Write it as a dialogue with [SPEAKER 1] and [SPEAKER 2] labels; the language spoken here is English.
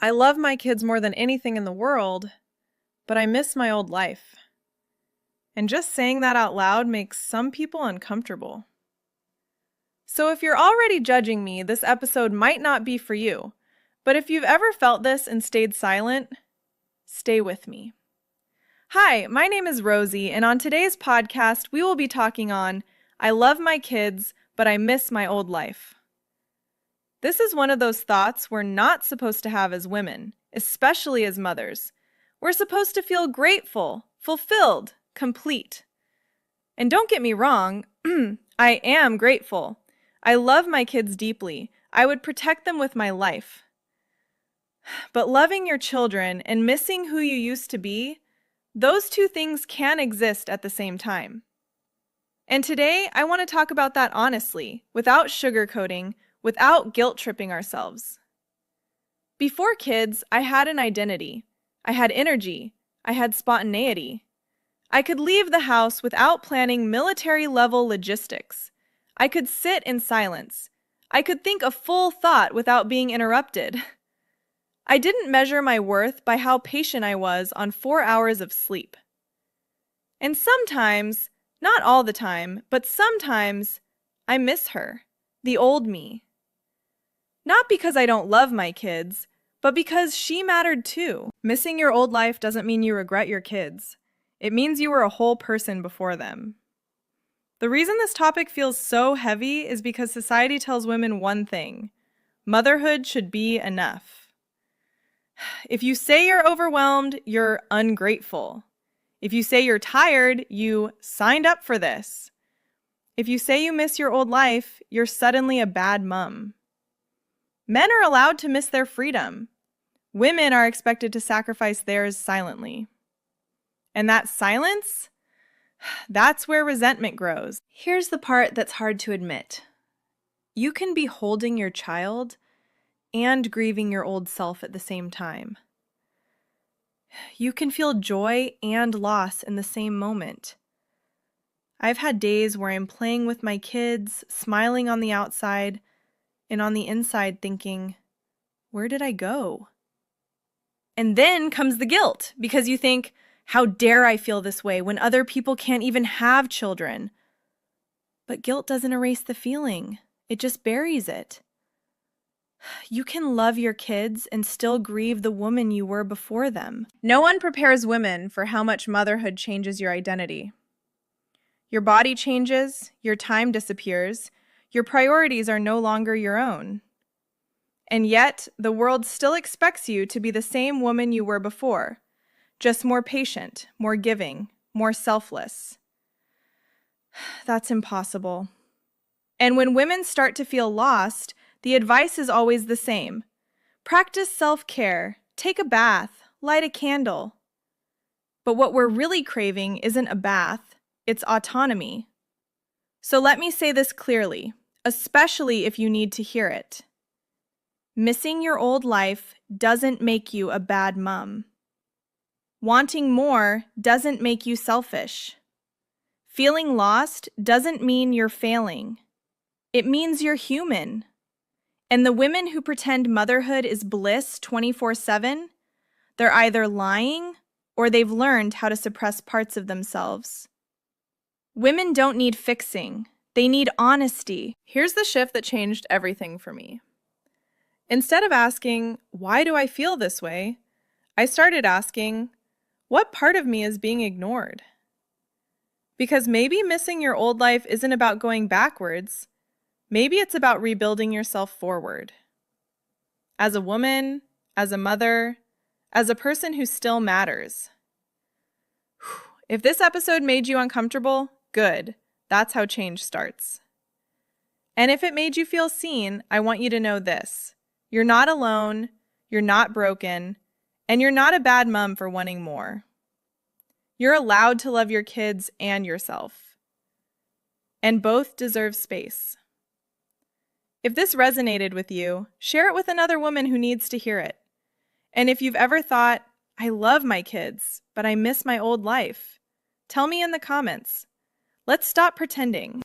[SPEAKER 1] I love my kids more than anything in the world, but I miss my old life. And just saying that out loud makes some people uncomfortable. So if you're already judging me, this episode might not be for you. But if you've ever felt this and stayed silent, stay with me. Hi, my name is Rosie, and on today's podcast, we will be talking on I love my kids, but I miss my old life. This is one of those thoughts we're not supposed to have as women, especially as mothers. We're supposed to feel grateful, fulfilled, complete. And don't get me wrong, I am grateful. I love my kids deeply. I would protect them with my life. But loving your children and missing who you used to be, those two things can exist at the same time. And today, I want to talk about that honestly, without sugarcoating, without guilt-tripping ourselves. Before kids, I had an identity. I had energy. I had spontaneity. I could leave the house without planning military-level logistics. I could sit in silence. I could think a full thought without being interrupted. I didn't measure my worth by how patient I was on 4 hours of sleep. And sometimes, not all the time, but sometimes, I miss her, the old me. Not because I don't love my kids, but because she mattered too. Missing your old life doesn't mean you regret your kids. It means you were a whole person before them. The reason this topic feels so heavy is because society tells women one thing: motherhood should be enough. If you say you're overwhelmed, you're ungrateful. If you say you're tired, you signed up for this. If you say you miss your old life, you're suddenly a bad mom. Men are allowed to miss their freedom. Women are expected to sacrifice theirs silently. And that silence, that's where resentment grows. Here's the part that's hard to admit. You can be holding your child and grieving your old self at the same time. You can feel joy and loss in the same moment. I've had days where I'm playing with my kids, smiling on the outside, and on the inside thinking, where did I go? And then comes the guilt, because you think, how dare I feel this way when other people can't even have children? But guilt doesn't erase the feeling. It just buries it. You can love your kids and still grieve the woman you were before them. No one prepares women for how much motherhood changes your identity. Your body changes, your time disappears, your priorities are no longer your own. And yet, the world still expects you to be the same woman you were before, just more patient, more giving, more selfless. That's impossible. And when women start to feel lost, the advice is always the same. Practice self-care, take a bath, light a candle. But what we're really craving isn't a bath, it's autonomy. So let me say this clearly, especially if you need to hear it. Missing your old life doesn't make you a bad mom. Wanting more doesn't make you selfish. Feeling lost doesn't mean you're failing. It means you're human. And the women who pretend motherhood is bliss 24/7, they're either lying or they've learned how to suppress parts of themselves. Women don't need fixing. They need honesty. Here's the shift that changed everything for me. Instead of asking, why do I feel this way? I started asking, what part of me is being ignored? Because maybe missing your old life isn't about going backwards. Maybe it's about rebuilding yourself forward. As a woman, as a mother, as a person who still matters. If this episode made you uncomfortable, good. That's how change starts. And if it made you feel seen, I want you to know this. You're not alone, you're not broken, and you're not a bad mom for wanting more. You're allowed to love your kids and yourself. And both deserve space. If this resonated with you, share it with another woman who needs to hear it. And if you've ever thought, I love my kids, but I miss my old life, tell me in the comments. Let's stop pretending.